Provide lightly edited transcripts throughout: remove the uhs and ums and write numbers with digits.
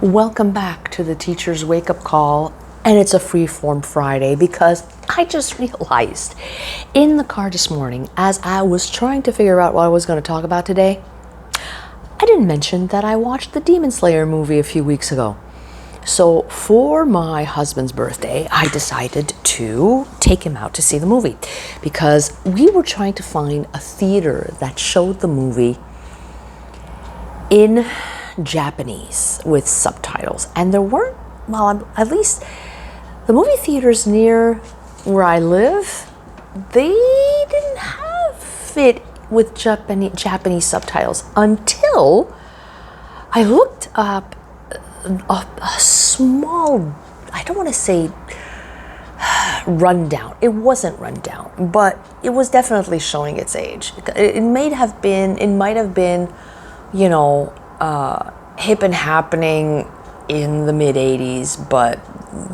Welcome back to the Teacher's Wake Up Call, and it's a Freeform Friday because I just realized in the car this morning as I was trying to figure out what I was going to talk about today, I didn't mention that I watched the Demon Slayer movie a few weeks ago. So for my husband's birthday, I decided to take him out to see the movie because we were trying to find a theater that showed the movie in Japanese with subtitles, and there weren't, well, at least the movie theaters near where I live, they didn't have it with Japanese subtitles until I looked up a small, I don't want to say rundown. It wasn't rundown, but it was definitely showing its age. It might have been, hip and happening in the mid 80s, but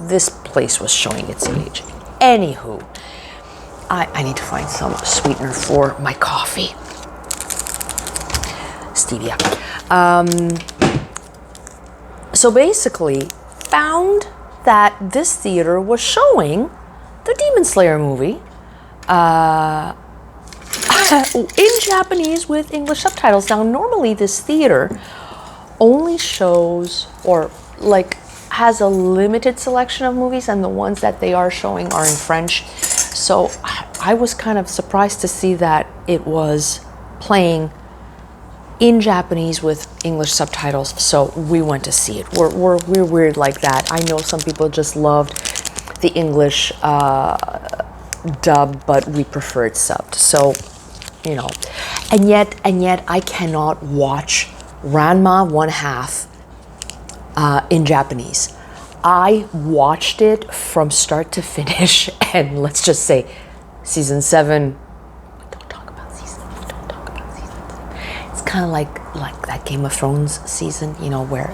this place was showing its age. Anywho, I need to find some sweetener for my coffee. Stevia. So basically, found that this theater was showing the Demon Slayer movie in Japanese with English subtitles. Now, normally this theater only shows or has a limited selection of movies, and the ones that they are showing are in French. So I was kind of surprised to see that it was playing in Japanese with English subtitles. So we went to see it. We're weird like that. I know some people just loved the English dub, but we prefer it subbed. So, and yet I cannot watch Ranma 1/2 in Japanese. I watched it from start to finish, and let's just say season 7, don't talk about season. It's kind of like that Game of Thrones season, where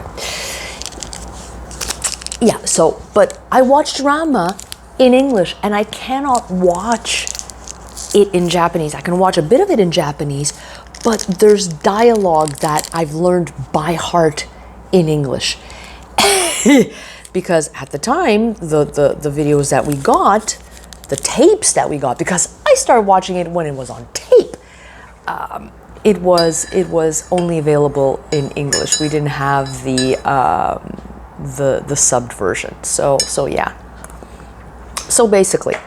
but I watched Ranma in English, and I cannot watch it in Japanese. I can watch a bit of it in Japanese, but there's dialogue that I've learned by heart in English. Because at the time, the videos that we got, the tapes that we got, because I started watching it when it was on tape, it was only available in English. We didn't have the subbed version. So yeah. So basically,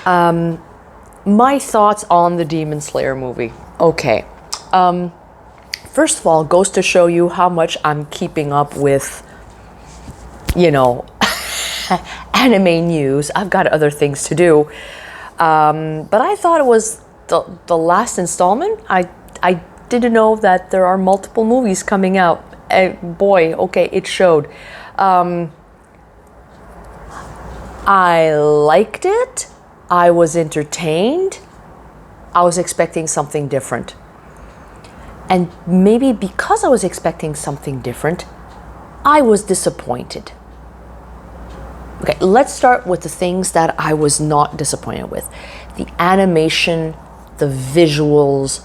my thoughts on the Demon Slayer movie. Okay. First of all, goes to show you how much I'm keeping up with, anime news. I've got other things to do. But I thought it was the last installment. I didn't know that there are multiple movies coming out. And boy, okay, it showed. I liked it. I was entertained. I was expecting something different. And maybe because I was expecting something different, I was disappointed. Okay, let's start with the things that I was not disappointed with. The animation, the visuals,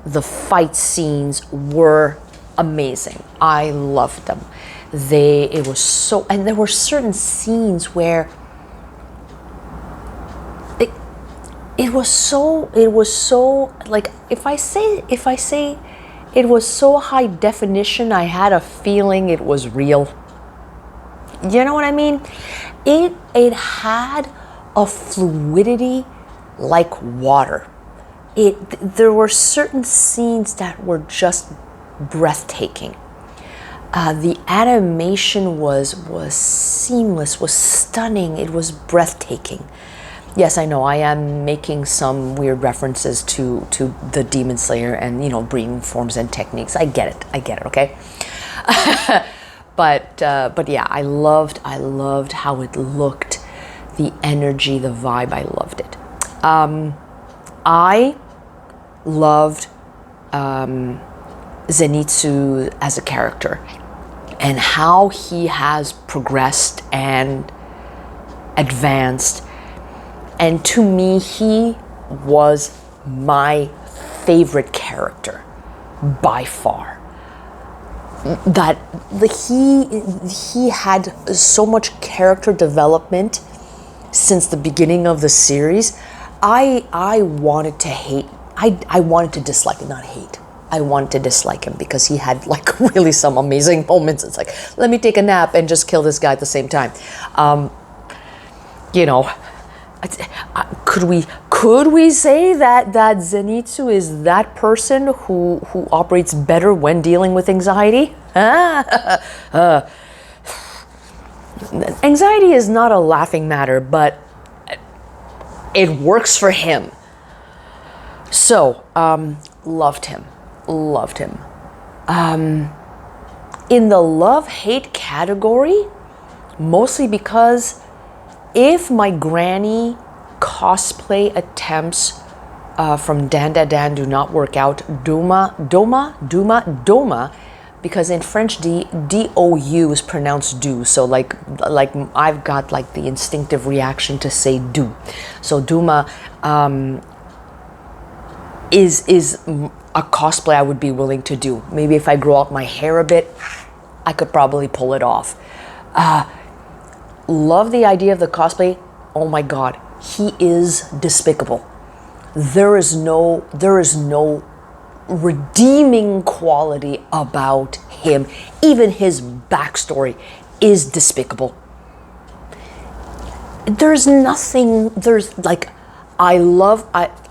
the fight scenes were amazing. I loved them. And there were certain scenes where it was so like, if I say it was so high definition, I had a feeling it was real. You know what I mean? It had a fluidity like water. There were certain scenes that were just breathtaking. The animation was seamless, was stunning. It was breathtaking. Yes, I know I am making some weird references to the Demon Slayer and, breathing forms and techniques. I get it, okay? But yeah, I loved how it looked, the energy, the vibe. I loved it. I loved Zenitsu as a character and how he has progressed and advanced. And to me, he was my favorite character by far. that he had so much character development since the beginning of the series. I wanted to hate. I wanted to dislike, not hate. I wanted to dislike him because he had like really some amazing moments. It's like, let me take a nap and just kill this guy at the same time. You know, could we say that Zenitsu is that person who operates better when dealing with anxiety? Anxiety is not a laughing matter, but it works for him. So, loved him. In the love-hate category, mostly because if my granny cosplay attempts from Dan Da Dan do not work out, Doma, because in French D-O-U is pronounced do. So like I've got like the instinctive reaction to say do. So Duma is a cosplay I would be willing to do. Maybe if I grow out my hair a bit, I could probably pull it off. Love the idea of the cosplay. Oh my God, he is despicable. There is no redeeming quality about him. Even his backstory is despicable. There's nothing,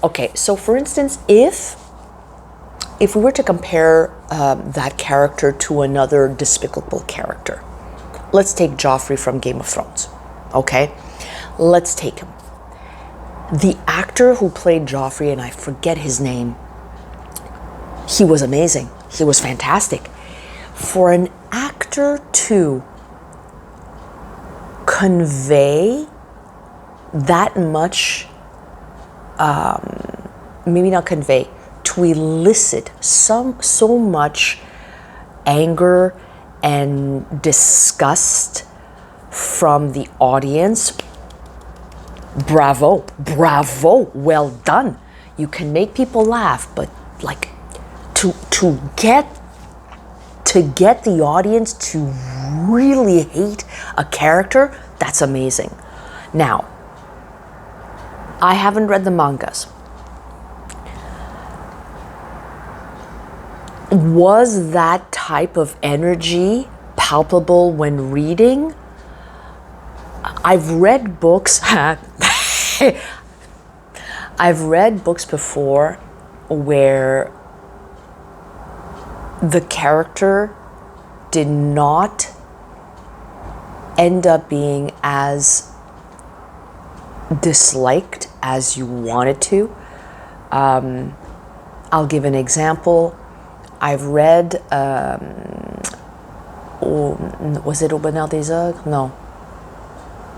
okay, so for instance, if we were to compare that character to another despicable character, let's take Joffrey from Game of Thrones, okay? Let's take him. The actor who played Joffrey, and I forget his name, he was amazing. He was fantastic. For an actor to convey that much, maybe not convey, to elicit so much anger and disgust from the audience, bravo, well done. You can make people laugh, but like to get the audience to really hate a character, that's amazing. Now, I haven't read the mangas. Was that type of energy palpable when reading? I've read books. I've read books before where the character did not end up being as disliked as you wanted to. I'll give an example. I've read, was it Au Bonheur des Ogres? No.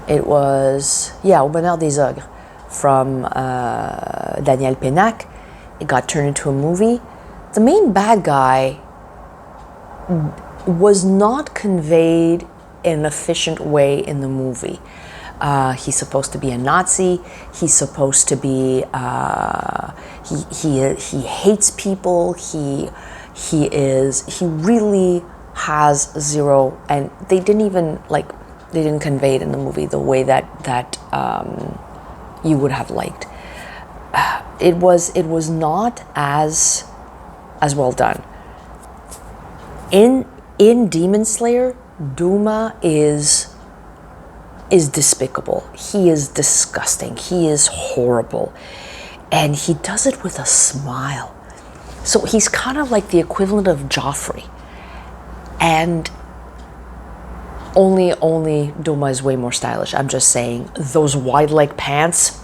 It was, Au Bonheur des Ogres from Daniel Pénac. It got turned into a movie. The main bad guy was not conveyed in an efficient way in the movie. He's supposed to be a Nazi. He's supposed to be, he hates people. He really has zero, and they didn't convey it in the movie the way that you would have liked. It was not as well done. In Demon Slayer, Duma is despicable. He is disgusting. He is horrible. And he does it with a smile. So he's kind of like the equivalent of Joffrey. And only Duma is way more stylish. I'm just saying, those wide leg pants,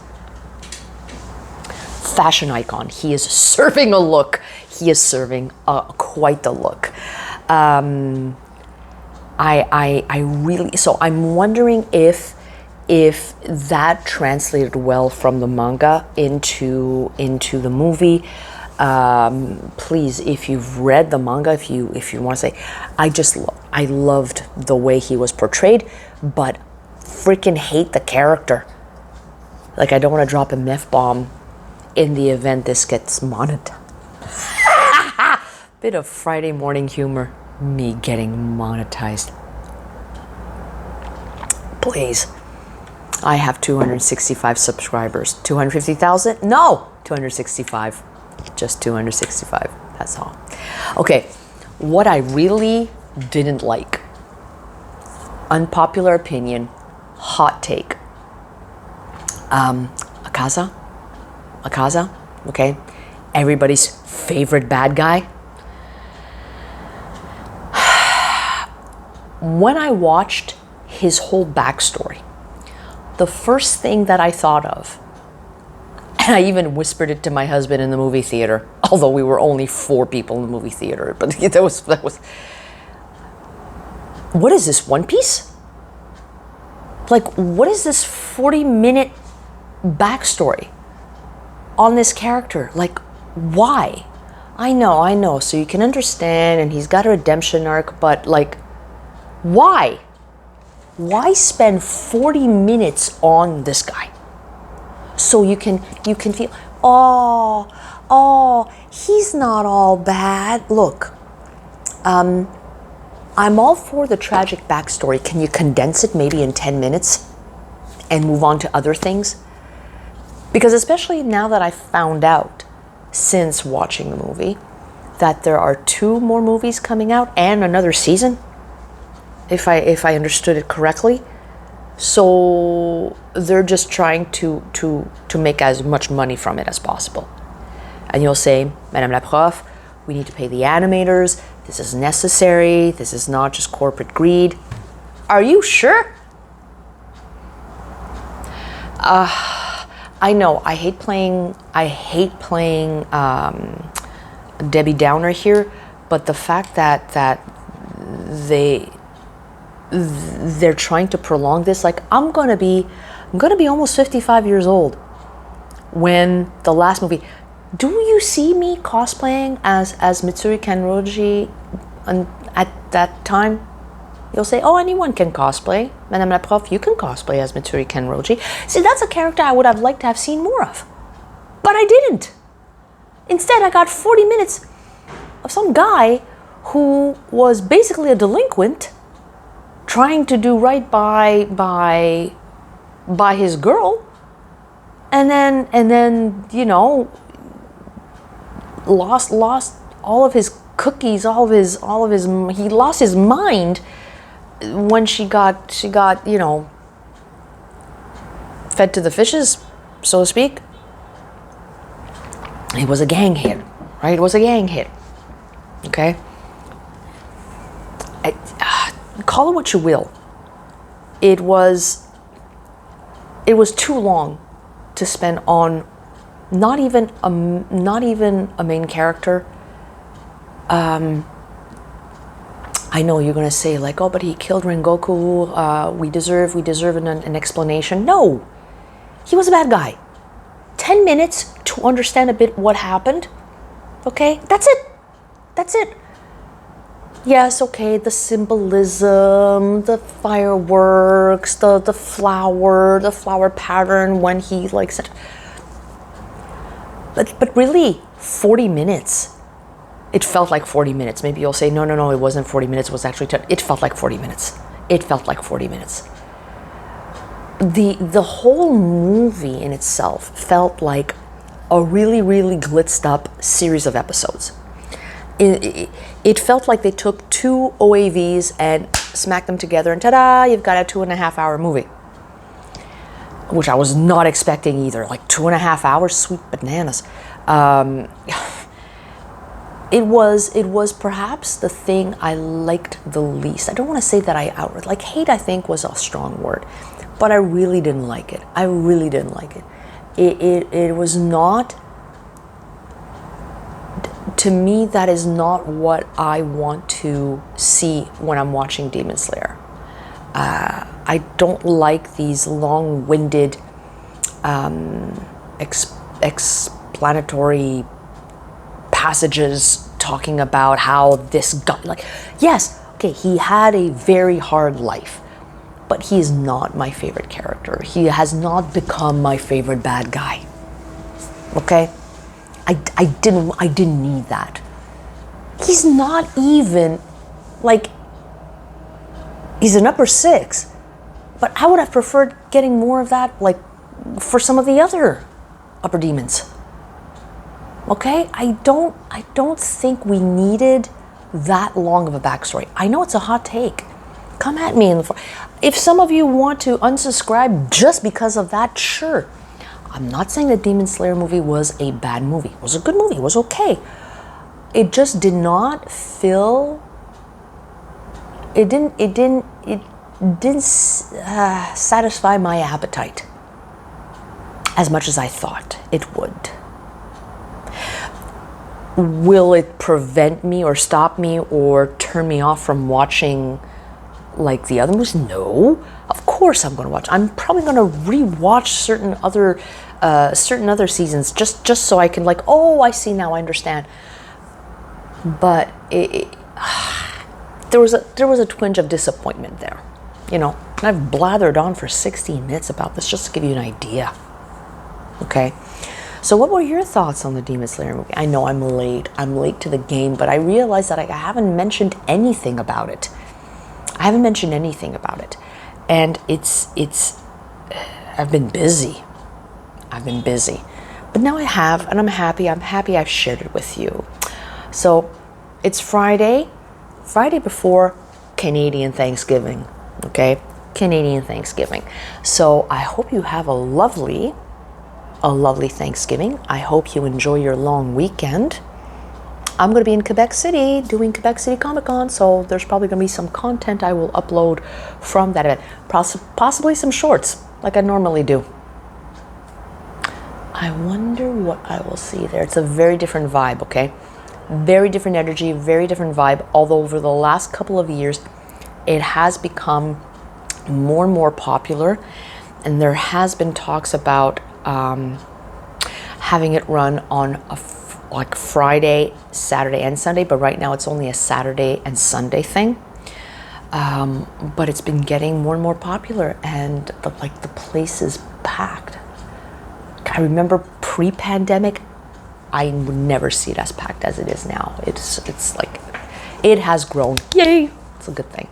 fashion icon. He is serving a look. He is serving quite the look. I really, so I'm wondering if that translated well from the manga into the movie. Please, if you've read the manga, if you want to say, I loved the way he was portrayed, but freaking hate the character. Like, I don't want to drop an F-bomb in the event this gets monetized. Bit of Friday morning humor. me getting monetized. Please. I have 265 subscribers. 250,000? No, 265. Just 265. That's all. Okay, what I really didn't like. Unpopular opinion, hot take. Akaza, okay? Everybody's favorite bad guy. When I watched his whole backstory, the first thing that I thought of, and I even whispered it to my husband in the movie theater, although we were only 4 people in the movie theater, but that was, what is this, One Piece? Like, what is this 40-minute backstory on this character? Like, why? I know, so you can understand, and he's got a redemption arc, but like, why? Why spend 40 minutes on this guy? So you can feel, oh, he's not all bad. Look, I'm all for the tragic backstory. Can you condense it maybe in 10 minutes and move on to other things? Because especially now that I found out since watching the movie that there are 2 more movies coming out and another season, if I understood it correctly. So they're just trying to make as much money from it as possible. And you'll say, Madame la Prof, we need to pay the animators. This is necessary. This is not just corporate greed. Are you sure? I know. I hate playing Debbie Downer here, but the fact that they're trying to prolong this, like, I'm gonna be almost 55 years old when the last movie. Do you see me cosplaying as Mitsuri Kenroji at that time? You'll say, oh, anyone can cosplay. Madame la Prof, you can cosplay as Mitsuri Kenroji. See, that's a character I would have liked to have seen more of. But I didn't. Instead, I got 40 minutes of some guy who was basically a delinquent trying to do right by his girl, and then you know, lost all of his cookies, all of his he lost his mind when she got you know, fed to the fishes, so to speak. It was a gang hit, right? It was a gang hit. Okay. Call it what you will. It was too long to spend on not even a main character. I know you're gonna say like, oh, but he killed Rengoku. We deserve an explanation. No, he was a bad guy. 10 minutes to understand a bit what happened. Okay, that's it. Yes, okay, the symbolism, the fireworks, the flower pattern when he like said. But really, 40 minutes. It felt like 40 minutes. Maybe you'll say, no, it wasn't 40 minutes. It was actually 10. It felt like 40 minutes. The whole movie in itself felt like a really, really glitzed up series of episodes. It felt like they took 2 OAVs and smacked them together, and ta-da, you've got a 2.5 hour movie. Which I was not expecting either. Like 2.5 hours, sweet bananas. It was perhaps the thing I liked the least. I don't want to say that I outright, like, hate, I think, was a strong word, but I really didn't like it. It was not, to me, that is not what I want to see when I'm watching Demon Slayer. I don't like these long-winded explanatory passages talking about how this guy, like, yes, okay, he had a very hard life, but he is not my favorite character. He has not become my favorite bad guy. Okay? I didn't need that. He's not even Like, he's an upper 6, but I would have preferred getting more of that, like, for some of the other upper demons. Okay, I don't think we needed that long of a backstory. I know it's a hot take. Come at me if some of you want to unsubscribe just because of that, sure. I'm not saying the Demon Slayer movie was a bad movie. It was a good movie. It was okay. It just did not fill. It didn't satisfy my appetite as much as I thought it would. Will it prevent me or stop me or turn me off from watching like the other movies? No, of course I'm going to watch. I'm probably going to rewatch certain other seasons just so I can, like, oh, I see now, I understand. But there was a twinge of disappointment there, you know. And I've blathered on for 16 minutes about this just to give you an idea. Okay. So what were your thoughts on the Demon Slayer movie? I know I'm late to the game, but I realized that I haven't mentioned anything about it. And I've been busy. But now I have, and I'm happy I've shared it with you. So it's Friday before Canadian Thanksgiving, okay? Canadian Thanksgiving. So I hope you have a lovely Thanksgiving. I hope you enjoy your long weekend. I'm going to be in Quebec City doing Quebec City Comic Con, so there's probably going to be some content I will upload from that event. Possibly some shorts, like I normally do. I wonder what I will see there. It's a very different vibe, okay? Very different energy, very different vibe, although over the last couple of years, it has become more and more popular, and there has been talks about having it run on like Friday, Saturday, and Sunday, but right now it's only a Saturday and Sunday thing. But it's been getting more and more popular, and the place is packed. I remember pre-pandemic, I would never see it as packed as it is now. It's like, it has grown. Yay! It's a good thing.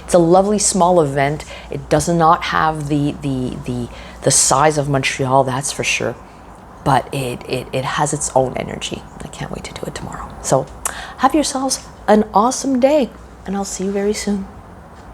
It's a lovely small event. It does not have the size of Montreal, that's for sure. But it has its own energy. I can't wait to do it tomorrow. So have yourselves an awesome day, and I'll see you very soon.